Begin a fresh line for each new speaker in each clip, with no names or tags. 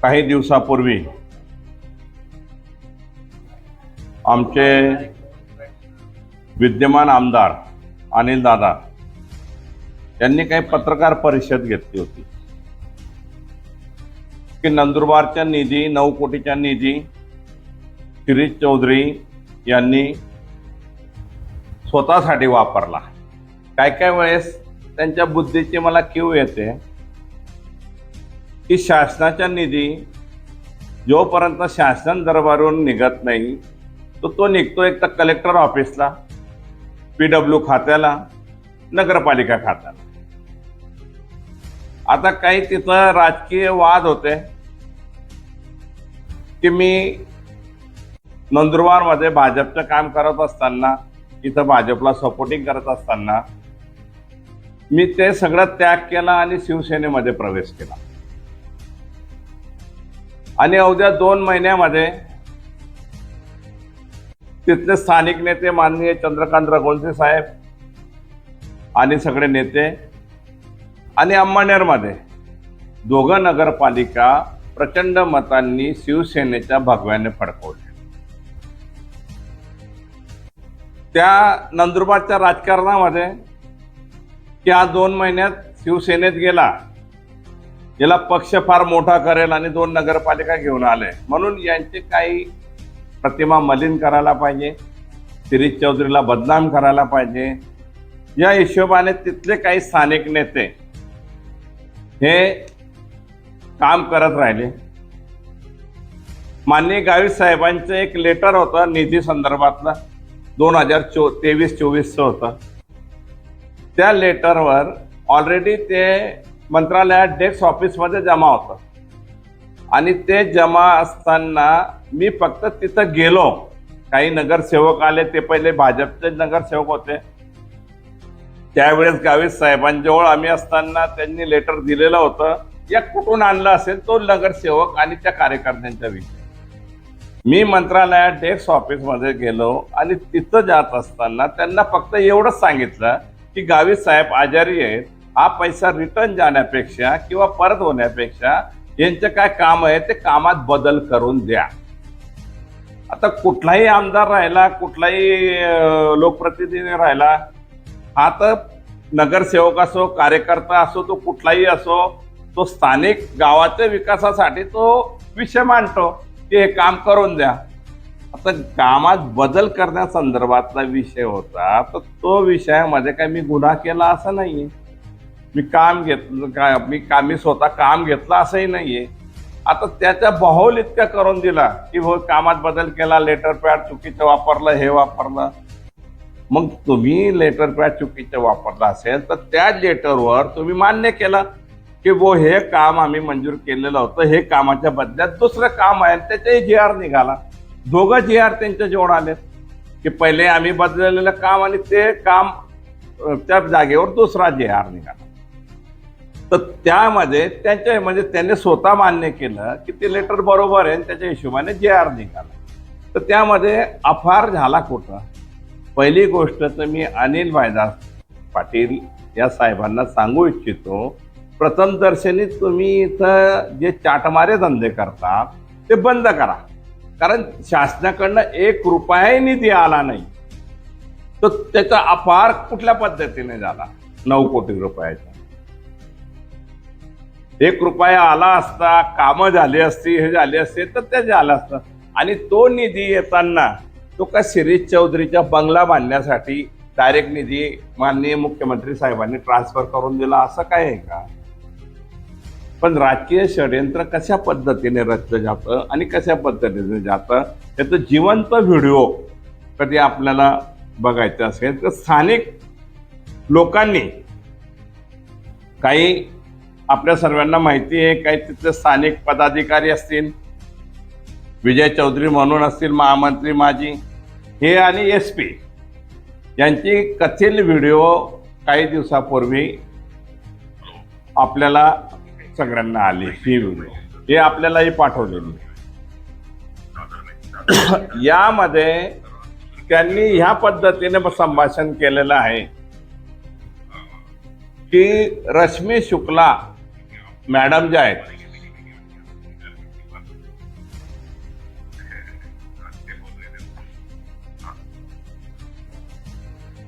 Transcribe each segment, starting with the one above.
काही दिवसापूर्वी आमचे विद्यमान आमदार अनिल दादा यांनी काही पत्रकार परिषद घेतली होती की नंदुरबारच्या निधी 9 कोटीचा निधी शिरीष चौधरी यांनी स्वतःसाठी वापरला। काय वेळेस त्यांच्या बुद्धीची मला कीव येते की शासनाचा निधी जोपर्यंत शासन दरबारून निघत नाही तो निघतो एक तर कलेक्टर ऑफिसला, PW खात्याला, नगरपालिका खात्याला। आता काही तिथं राजकीय वाद होते की मी नंदुरबारमध्ये भाजपचं काम करत असताना, इथं भाजपला सपोर्टिंग करत असताना मी ते सगळं त्याग केला आणि शिवसेनेमध्ये प्रवेश केला आणि अवघ्या 2 महिन्यामध्ये तिथले स्थानिक नेते माननीय चंद्रकांत रघुवंशी साहेब आणि सगळे नेते आणि अंमळनेरमध्ये 2 नगरपालिका प्रचंड मतांनी शिवसेनेच्या भगव्याने फडकवल्या। त्या नंदुरबारच्या राजकारणामध्ये की आज 2 महिन्यात शिवसेनेत गेला, याला पक्ष फार मोठा करेल आणि 2 नगरपालिका घेऊन आले म्हणून यांची काही प्रतिमा मलिन करायला पाहिजे, शिरीष चौधरीला बदनाम करायला पाहिजे, या हिशोबाने तिथले काही स्थानिक नेते हे काम करत राहिले। माननीय गावित साहेबांचं एक लेटर होतं निधी संदर्भातलं 2023-24 होतं। त्या लेटरवर ऑलरेडी ते मंत्रालयात डेस्क ऑफिसमध्ये जमा होतं आणि ते जमा असताना मी फक्त तिथं गेलो, काही नगरसेवक आले, ते पहिले भाजपचे नगरसेवक होते, त्यावेळेस गावित साहेबांजवळ आम्ही असताना त्यांनी लेटर दिलेलं होतं, या कुठून आणलं असेल तो नगरसेवक आणि त्या कार्यकर्त्यांच्या विषयी। मी मंत्रालयात डेस्क ऑफिसमध्ये गेलो आणि तिथं जात असताना त्यांना फक्त एवढंच सांगितलं की गावित साहेब आजारी आहेत, हा पैसा रिटर्न जाण्यापेक्षा किंवा परत होण्यापेक्षा यांचं काय काम आहे ते कामात बदल करून द्या। आता कुठलाही आमदार राहिला, कुठलाही लोकप्रतिनिधी राहिला, हा तर नगरसेवक असो, कार्यकर्ता असो, तो कुठलाही असो, तो स्थानिक गावाच्या विकासासाठी तो विषय मांडतो की हे काम करून द्या। आता कामात बदल करण्यासंदर्भातला विषय होता, तर तो विषयामध्ये काय मी गुन्हा केला असं नाहीये, मी काम घेतलं काय, मी स्वतः काम घेतलं असंही नाहीये। आता त्याचा बहाल इतका करून दिला की हो कामात बदल केला, लेटर पॅड चुकीचं वापरलं, हे वापरलं। मग तुम्ही लेटर पॅड चुकीचं वापरलं असेल तर त्या लेटरवर तुम्ही मान्य केलं की वो हे काम आम्ही मंजूर केलेलं होतं, हे कामाच्या बदल्यात दुसरं काम आहे, त्याचाही GR निघाला। 2 GR त्यांच्या जोड आले की पहिले आम्ही बदललेलं काम आणि ते काम त्या जागेवर दुसरा GR निघाला। तर त्यामध्ये त्यांच्या म्हणजे त्यांनी स्वतः मान्य केलं की ते लेटर बरोबर आहे, त्याच्या हिशोबाने GR निघाला। तर त्यामध्ये अफार झाला कुठं? पहिली गोष्ट तर मी अनिल भाईदास पाटील या साहेबांना सांगू इच्छितो, प्रथमदर्शनी तुम्ही इथं जे चाटमारे धंदे करता ते बंद करा, कारण शासनाकडनं 1 रुपयाही निधी आला नाही। तर त्याचा अपार कुठल्या पद्धतीने झाला? 9 कोटी रुपयाचा 1 रुपया आला असता, कामं झाली असती, हे झाले असते तर ते झालं असतं। आणि तो निधी येताना तो का शिरीष चौधरीच्या बंगला बांधण्यासाठी डायरेक्ट निधी माननीय मुख्यमंत्री साहेबांनी ट्रान्सफर करून दिला असं काय आहे का? पण राजकीय षडयंत्र कशा पद्धतीने रचलं जातं आणि कशा पद्धतीने जातं याचं जिवंत व्हिडिओ कधी आपल्याला बघायचं असेल तर स्थानिक लोकांनी, काही आपल्या सर्वांना माहिती आहे, काही तिथले स्थानिक पदाधिकारी असतील, विजय चौधरी म्हणून असतील महामंत्री माजी, हे आणि SP यांची कथित व्हिडिओ काही दिवसापूर्वी आपल्याला सगळ्यांना आली, ही व्हिडिओ हे आपल्यालाही पाठवलेली। यामध्ये त्यांनी ह्या पद्धतीने संभाषण केलेलं आहे की रश्मी शुक्ला मॅडम ज्या आहेत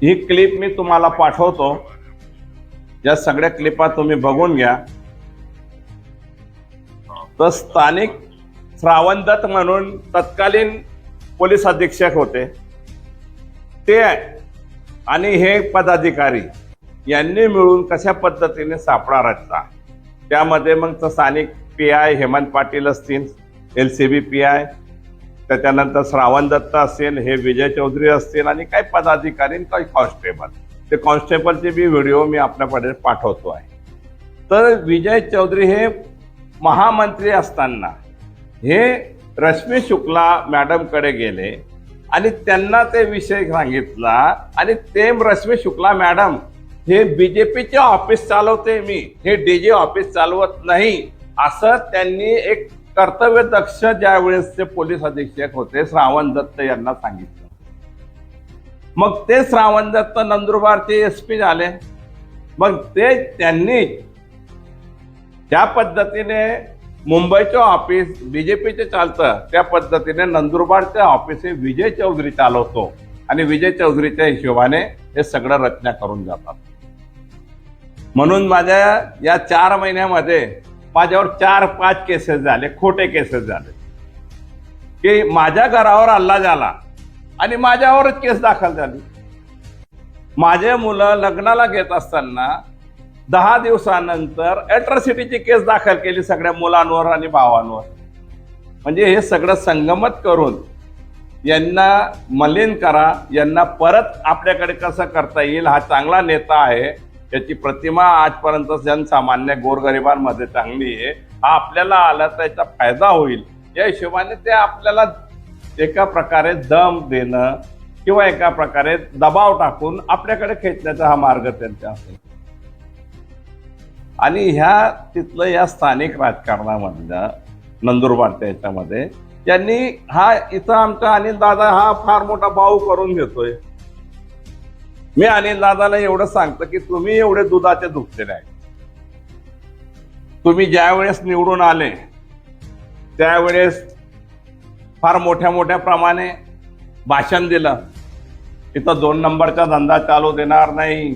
ही क्लिप मी तुम्हाला पाठवतो, या सगळ्या क्लिपा तुम्ही बघून घ्या. तर स्थानिक श्रावण दत्त म्हणून तत्कालीन पोलीस अधीक्षक होते ते आणि हे पदाधिकारी यांनी मिळून कशा पद्धतीने सापळा रचला. त्यामध्ये मग स्थानिक PI हेमंत पाटील असतील, LCB PI, त्याच्यानंतर श्रावण दत्त असेल, हे विजय चौधरी असतील आणि काही पदाधिकारी काही कॉन्स्टेबल. ते कॉन्स्टेबलचे बी व्हिडिओ मी आपल्याकडे पाठवतो आहे. तर विजय चौधरी हे महामंत्री असताना हे रश्मी शुक्ला मॅडमकडे गेले आणि त्यांना ते विषय सांगितला आणि ते रश्मी शुक्ला मॅडम हे BJPचे ऑफिस चालवते, मी हे DG ऑफिस चालवत नाही, असं त्यांनी एक कर्तव्य दक्ष ज्यावेळेस ते पोलीस अधीक्षक होते श्रावण दत्त यांना सांगितलं. मग ते श्रावण दत्त नंदुरबारचे SP झाले. मग ते त्यांनी ज्या पद्धतीने मुंबईचं ऑफिस BJPचे चालतं त्या पद्धतीने नंदुरबारचे ऑफिस हे विजय चौधरी चालवतो आणि विजय चौधरीच्या हिशोबाने हे सगळं रचना करून जातात. म्हणून माझ्या या 4 महिन्यामध्ये माझ्यावर 4-5 केसेस झाले, खोटे केसेस झाले की माझ्या घरावर हल्ला झाला आणि माझ्यावरच केस दाखल झाली. माझे मुलं लग्नाला घेत असताना 10 दिवसानंतर अॅट्रॉसिटीची केस दाखल केली सगळ्या मुलांवर आणि भावांवर. म्हणजे हे सगळं संगमत करून यांना मलिन करा, यांना परत आपल्याकडे कसं करता येईल, हा चांगला नेता आहे, त्याची प्रतिमा आजपर्यंत जनसामान्य गोरगरिबांमध्ये चांगली आहे, हा आपल्याला आला तर याचा फायदा होईल या हिशोबाने ते आपल्याला एका प्रकारे दम देणं किंवा एका प्रकारे दबाव टाकून आपल्याकडे खेचण्याचा हा मार्ग त्यांचा असेल. आणि ह्या तिथलं या स्थानिक राजकारणामधल्या नंदुरबारच्या याच्यामध्ये त्यांनी हा इथं आमचा अनिल दादा हा फार मोठा भाऊ करून घेतोय. मी अनिल दादाला एवढं सांगतो की तुम्ही एवढे दुधाचे दुखलेले आहे. तुम्ही ज्या वेळेस निवडून आले त्यावेळेस फार मोठ्या प्रमाणे भाषण दिलं, इथं 2 नंबरचा धंदा चालू देणार नाही,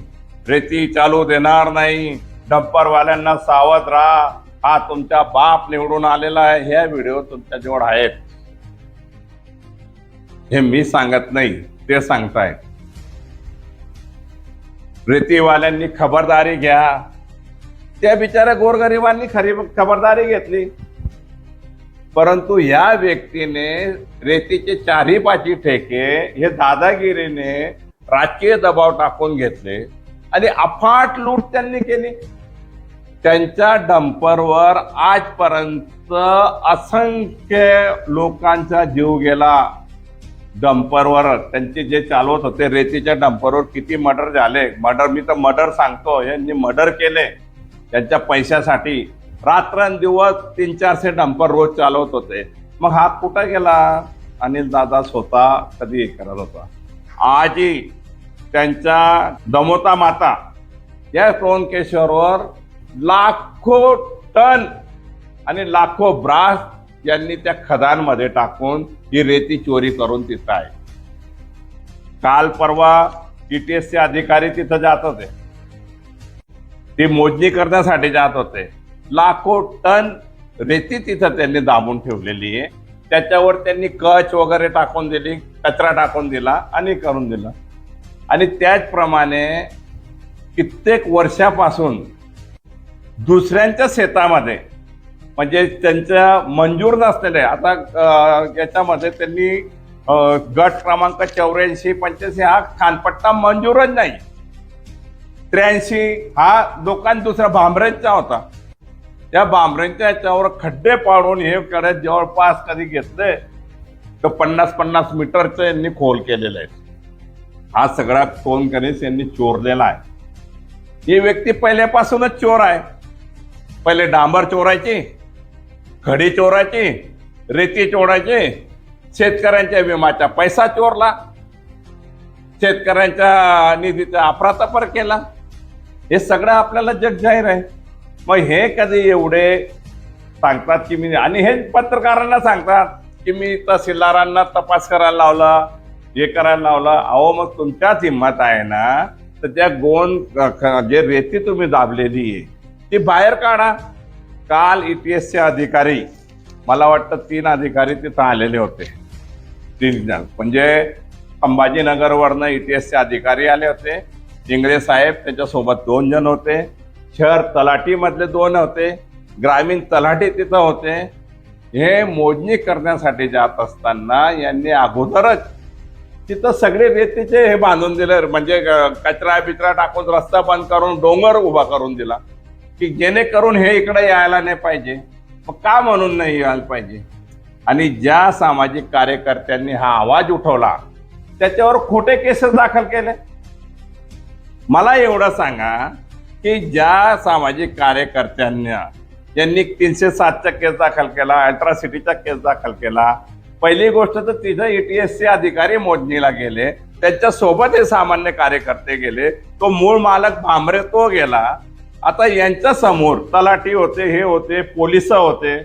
रेती चालू देणार नाही, डंपरवाल्यांना सावध राहा, हा तुमचा बाप निवडून आलेला आहे. हे व्हिडिओ तुमच्याजवळ आहेत, हे मी सांगत नाही, ते सांगताय. रेतीवाल्यांनी खबरदारी घ्या. त्या बिचाऱ्या गोरगरिबांनी खरी खबरदारी घेतली, परंतु या व्यक्तीने रेतीचे 4-5 ठेके हे दादागिरीने राजकीय दबाव टाकून घेतले आणि अफाट लूट त्यांनी केली. त्यांच्या डंपरवर आजपर्यंत असंख्य लोकांचा जीव गेला. डंपरवर त्यांचे जे चालवत होते रेतीच्या डंपरवर किती मर्डर झाले. मी तर मर्डर सांगतो, यांनी मर्डर केले त्यांच्या पैशासाठी. रात्रंदिवस 300-400 डंपर रोज चालवत होते. मग हा कुठं गेला? अनिल दादा स्वतः कधी करत होता. आजही त्यांच्या दमोता माता या त्रोणकेश्वरवर लाखो टन आणि लाखो ब्रास यांनी त्या खदानमध्ये टाकून ही रेती चोरी करून तिथं आहे. काल परवा TTSचे अधिकारी तिथं जात होते, ती मोजणी करण्यासाठी जात होते. लाखो टन रेती तिथं त्यांनी दाबून ठेवलेली आहे. त्याच्यावर त्यांनी कच वगैरे टाकून दिली, कचरा टाकून दिला आणि करून दिला. आणि त्याचप्रमाणे कित्येक वर्षापासून दुसऱ्यांच्या शेतामध्ये म्हणजे त्यांच्या मंजूर नसलेले, आता याच्यामध्ये त्यांनी गट क्रमांक 84-85 हा खानपट्टा मंजूरच नाही. 83 हा दुकान दुसरा भांबरेंचा होता. त्या भांबरेंच्या याच्यावर खड्डे पाडून हे करत जवळपास कधी घेतले तर 50-50 मीटरचं यांनी खोल केलेलं आहे. हा सगळा फोन कनेस यांनी चोरलेला आहे. ही व्यक्ती पहिल्यापासूनच चोर आहे. पहिले डांबर चोरायची, खडी चोरायची, रेती चोरायची, शेतकऱ्यांच्या विम्याचा पैसा चोरला, शेतकऱ्यांच्या निधीचा अफरातफर केला. हे सगळं आपल्याला जग जाहीर आहे. मग हे कधी एवढे सांगतात की मी, आणि हे पत्रकारांना सांगतात की मी तहसीलदारांना तपास करायला लावला, हे करायला लावलं. अहो मग तुमच्याच हिंमत आहे ना, तर त्या जे रेती तुम्ही दाबलेली आहे ती बाहेर काढा. काल ETSचे अधिकारी, मला वाटतं 3 अधिकारी तिथं आलेले होते. 3 जण, म्हणजे संभाजीनगरवरनं ETSचे अधिकारी आले होते. इंगळे साहेब त्याच्यासोबत 2 जण होते. शहर तलाठी मधले 2 होते. ग्रामीण तलाठी तिथं होते. हे मोजणी करण्यासाठी जात असताना यांनी अगोदरच तिथं सगळे रेतीचे हे बांधून दिले, म्हणजे कचरा बिचरा टाकून रस्ता बंद करून डोंगर उभा करून दिला की जेणेकरून हे इकडे यायला नाही पाहिजे. मग का म्हणून नाही यायला पाहिजे? आणि ज्या सामाजिक कार्यकर्त्यांनी हा आवाज उठवला त्याच्यावर खोटे केसेस दाखल केले. मला एवढं सांगा की ज्या सामाजिक कार्यकर्त्यांना यांनी 307चा केस दाखल केला, अल्ट्रासिटीचा केस दाखल केला, पहिली गोष्ट तर तिथं ETSचे अधिकारी मोजणीला गेले, त्यांच्या सोबत हे सामान्य कार्यकर्ते गेले, तो मूळ मालक भामरे तो गेला. आता यांच्या समोर तलाठी होते, हे होते, पोलिस होते.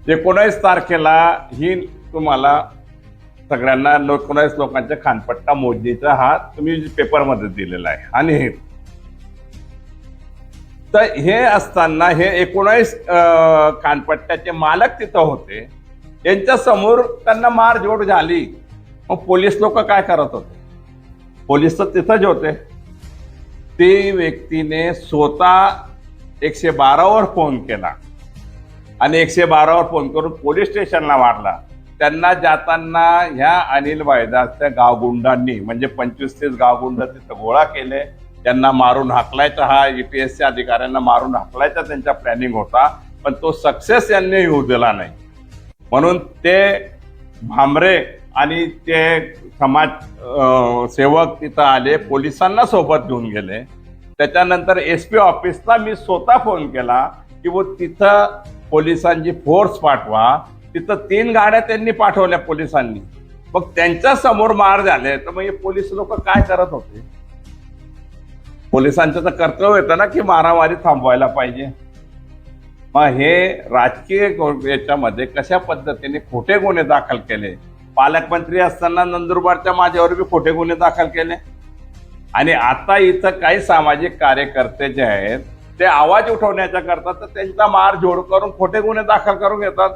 19 तारखेला ही तुम्हाला सगळ्यांना 19 लोकांच्या खानपट्टा मोजणीचा हा तुम्ही पेपरमध्ये दिलेला आहे. आणि हे तर हे असताना हे 19 खानपट्ट्याचे मालक तिथं होते, यांच्या समोर त्यांना मारझोड झाली. मग पोलीस लोक काय करत होते? पोलीस तर तिथंच होते. ते व्यक्तीने स्वतः 112वर फोन केला आणि 112वर फोन करून पोलीस स्टेशनला मारला. त्यांना जाताना ह्या अनिल भाईदासच्या गावगुंडांनी, म्हणजे 25-30 गावगुंड तिथं गोळा केले. त्यांना मारून हाकलायचा, हा ETSच्या अधिकाऱ्यांना मारून हाकलायचा त्यांचा प्लॅनिंग होता, पण तो सक्सेस यांनी येऊ दिला नाही. म्हणून ते भामरे आणि ते समाज सेवक तिथं आले, पोलिसांना सोबत घेऊन गेले. त्याच्यानंतर SP ऑफिसला मी स्वतः फोन केला की वो तिथं पोलिसांची फोर्स पाठवा. तिथं 3 गाड्या त्यांनी पाठवल्या पोलिसांनी. मग त्यांच्या समोर मार झाले, तर मग हे पोलीस लोक काय करत होते? पोलिसांचं तर कर्तव्य होतं ना की मारामारी थांबवायला पाहिजे. मग हे राजकीय याच्यामध्ये कशा पद्धतीने खोटे गुन्हे दाखल केले. पालकमंत्री असताना नंदुरबारच्या माझ्यावर बी खोटे गुन्हे दाखल केले. आणि आता इथं काही सामाजिक कार्यकर्ते जे आहेत ते आवाज उठवण्याच्या करता तर त्यांचा मार जोड करून खोटे गुन्हे दाखल करून घेतात.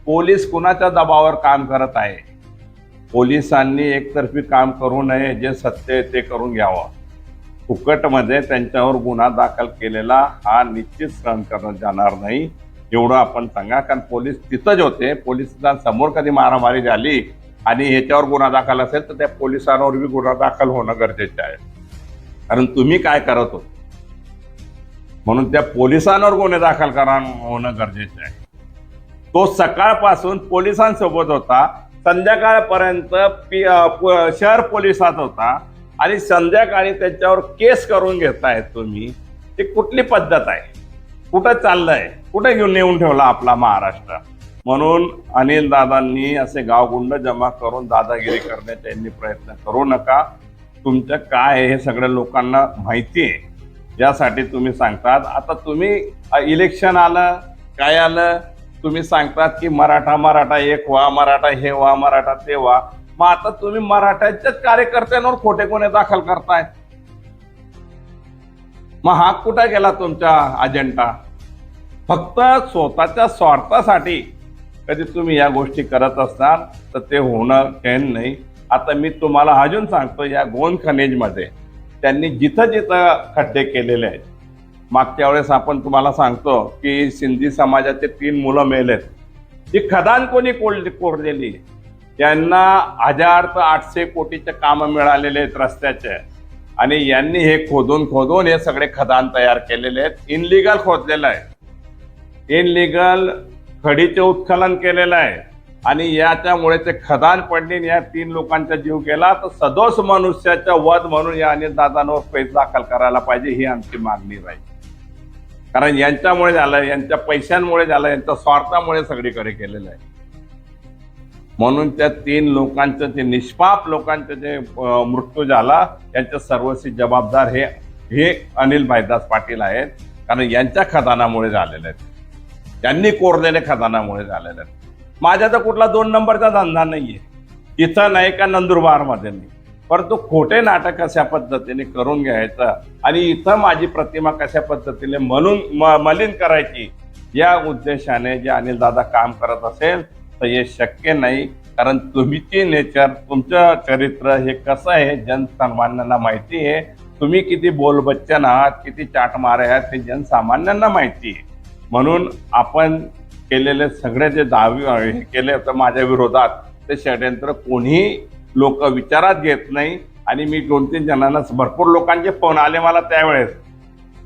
पोलीस कुणाच्या दबावावर काम करत आहे? पोलिसांनी एकतर्फी काम करू नये, जे सत्य आहे ते करून घ्यावं. फुकटमध्ये त्यांच्यावर गुन्हा दाखल केलेला हा निश्चित सहन करणं जाणार नाही, एवढं आपण सांगा. कारण पोलीस तिथंच होते. पोलिसांसमोर कधी मारामारी झाली आणि ह्याच्यावर गुन्हा दाखल असेल तर त्या पोलिसांवर बी गुन्हा दाखल होणं गरजेचं आहे. कारण तुम्ही काय करत होते म्हणून त्या पोलिसांवर गुन्हे दाखल होणं गरजेचं आहे. तो सकाळपासून पोलिसांसोबत होता, संध्याकाळपर्यंत शहर पोलिसात होता आणि संध्याकाळी त्याच्यावर केस करून घेतायत तुम्ही. ती कुठली पद्धत आहे? कुठं चाललंय? कुठे घेऊन नेऊन ठेवला आपला महाराष्ट्र? म्हणून अनिल दादांनी असे गावगुंड जमा करून दादागिरी करण्याचा यांनी प्रयत्न करू नका. तुमचं काय हे सगळ्या लोकांना माहिती आहे, यासाठी तुम्ही सांगतात. आता तुम्ही इलेक्शन आलं, काय आलं, तुम्ही सांगतात की मराठा एक व्हा, मराठा हे व्हा, मराठा ते व्हा. मग आता तुम्ही मराठ्यांच्याच कार्यकर्त्यांवर खोटे गुन्हे दाखल करताय. मग हा कुठे गेला तुमचा अजेंडा? फक्त स्वतःच्या स्वार्थासाठी कधी तुम्ही या गोष्टी करत असणार तर ते होणं काही नाही. आता मी तुम्हाला अजून सांगतो, या गोंद खनिजमध्ये त्यांनी जिथं जिथं खड्डे केलेले आहेत, मागच्या वेळेस आपण तुम्हाला सांगतो की सिंधी समाजाचे 3 मुलं मेलेत. ही खदान कोणी कोरलेली? त्यांना 1800 कोटीचे काम मिळालेले आहेत रस्त्याचे, आणि यांनी हे खोदून हे सगळे खदान तयार केलेले आहेत. इनलिगल खोदलेलं आहे, इनलिगल खडीचे उत्खनन केलेलं आहे, आणि याच्यामुळे ते खदान पडले, या 3 लोकांचा जीव गेला. तर सदोष मनुष्याचा वध म्हणून या अनिल दादांवर केस दाखल करायला पाहिजे, ही आमची मागणी राहील. कारण यांच्यामुळे झालं, यांच्या पैशांमुळे झालं, यांच्या स्वार्थामुळे सगळीकडे केलेलं आहे. म्हणून त्या 3 लोकांचं, जे निष्पाप लोकांचा जे मृत्यू झाला, यांच्या सर्वस्वी जबाबदार हे अनिल भाईदास पाटील आहेत. कारण यांच्या खदानामुळे झालेले आहेत, त्यांनी कोरलेल्या खदानामुळे झालेले आहेत. माझ्या तर कुठला 2 नंबरचा धंदा नाहीये. इथं नाही का नंदुरबारमध्ये नाही, परंतु खोटे नाटक कशा पद्धतीने करून घ्यायचं आणि इथं माझी प्रतिमा कशा पद्धतीने मलिन करायची या उद्देशाने जे अनिलदादा काम करत असेल तर हे शक्य नाही. कारण तुमची नेचर, तुमचं चरित्र हे कसं आहे जनसामान्यांना माहिती आहे. तुम्ही किती बोलबच्चन आहात, किती चाटमारे आहात ते जनसामान्यांना माहिती आहे. म्हणून आपण केलेले सगळे जे दावे हे केले होते माझ्या विरोधात ते षडयंत्र कोणीही लोक विचारात घेत नाही. आणि मी 2-3 जणांना, भरपूर लोकांचे फोन आले मला त्यावेळेस,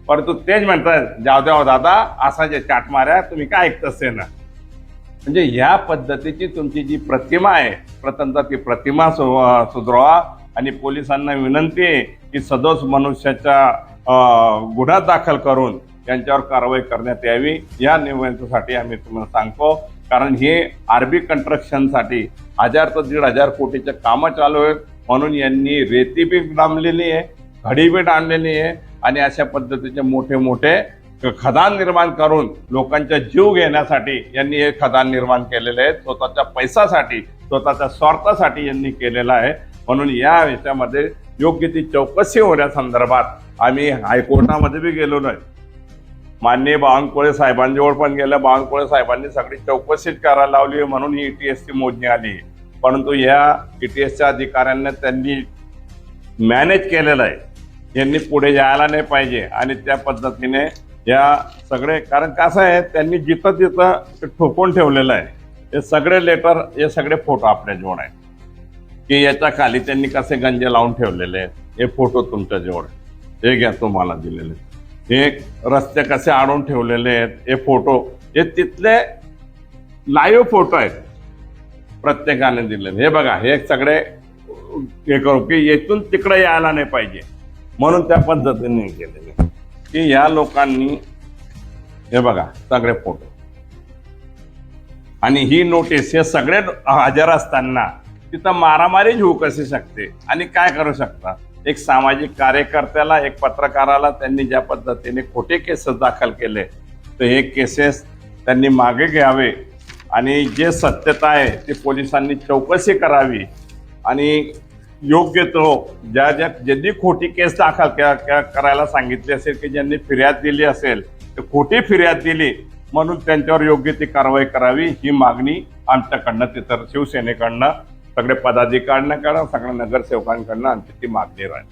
परंतु तेच म्हणतात जाऊ द्या दादा, असा जे चाट माऱ्या तुम्ही काय ऐकतसे ना. म्हणजे ह्या पद्धतीची तुमची जी प्रतिमा आहे प्रथमतः ती प्रतिमा सुधारवा. आणि पोलिसांना विनंती आहे की सदोष मनुष्याच्या गुन्हा दाखल करून त्यांच्यावर कारवाई करण्यात यावी. या निवडणुकीसाठी आम्ही तुम्हाला सांगतो, कारण हे आरबी कन्स्ट्रक्शनसाठी 1000 ते 1,500 कोटीचे कामं चालू आहेत. म्हणून यांनी रेती बी डांबलेली आहे, खडी बी डांबलेली आहे आणि अशा पद्धतीचे मोठे मोठे खदान निर्माण करून लोकांचा जीव घेण्यासाठी यांनी हे खदान निर्माण केलेले आहेत. स्वतःच्या पैशासाठी, स्वतःच्या स्वार्थासाठी यांनी केलेलं आहे. म्हणून या याच्यामध्ये योग्य ती चौकशी होण्यासंदर्भात आम्ही हायकोर्टामध्ये बी गेलो नाही. माननीय बावनकुळे साहेबांजवळ पण गेलं. बावनकुळे साहेबांनी सगळी चौकशीच करायला लावली आहे म्हणून ही ETSची मोजणी आली. परंतु या ETSच्या अधिकाऱ्यांना त्यांनी मॅनेज केलेलं आहे. यांनी पुढे जायला नाही पाहिजे आणि त्या पद्धतीने या सगळे, कारण कसं आहे त्यांनी जिथं तिथं ठोकून ठेवलेलं आहे. हे सगळे लेटर, हे सगळे फोटो आपल्याजवळ आहेत की याच्या खाली त्यांनी कसे गंजे लावून ठेवलेले आहेत. हे फोटो तुमच्या जवळ हे घ्या, तुम्हाला दिलेले. हे रस्ते कसे आडून ठेवलेले आहेत हे फोटो, हे तिथले लाईव्ह फोटो आहेत प्रत्येकाने दिलेले. हे बघा, हे सगळे हे करू की येथून तिकडे यायला नाही पाहिजे म्हणून त्या पद्धतीने केलेले की या लोकांनी. हे बघा सगळे फोटो आणि ही नोटीस, हे सगळे हजर असताना तिथं मारामारीच होऊ कशी शकते आणि काय करू शकता. एक सामाजिक कार्यकर्त्याला, एक पत्रकाराला त्यांनी ज्या पद्धतीने खोटे केसेस दाखल केले तर हे केसेस त्यांनी मागे घ्यावे आणि जे सत्यता आहे ते पोलिसांनी चौकशी करावी. आणि योग्य तो ज्यांनी खोटी केस दाखल करायला सांगितली असेल की ज्यांनी फिर्याद दिली असेल तर खोटी फिर्याद दिली म्हणून त्यांच्यावर योग्य ती कारवाई करावी ही मागणी आमच्याकडनं, तिथं शिवसेनेकडनं, सगळे पदाधिकाऱ्यांकडनं, सगळ्या नगरसेवकांकडनं आमची ती मागणी राहील.